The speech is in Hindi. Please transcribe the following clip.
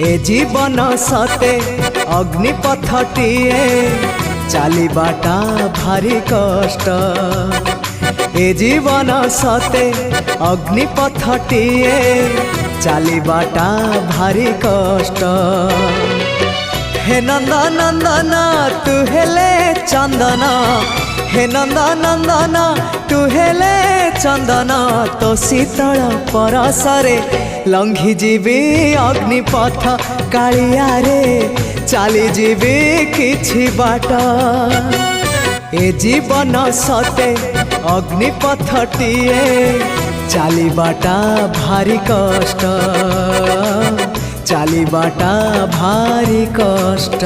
ए जीवन सते अग्निपथटीए चलिबाटा भारी कष्ट। ए जीवन सते अग्निपथटीए चलिबाटा भारी कष्ट। हे नंदन नंदन तू हेले चंदन, हे नंदन नंदन तू हेले चंदन, तो शीतल परसरे लंघी जीवी अग्निपथ कालिया रे चली जीवी किछि बाट। ए जीवन सते अग्निपथटीए चलिबाटा भारी कष्ट, चलिबाटा भारी कष्ट।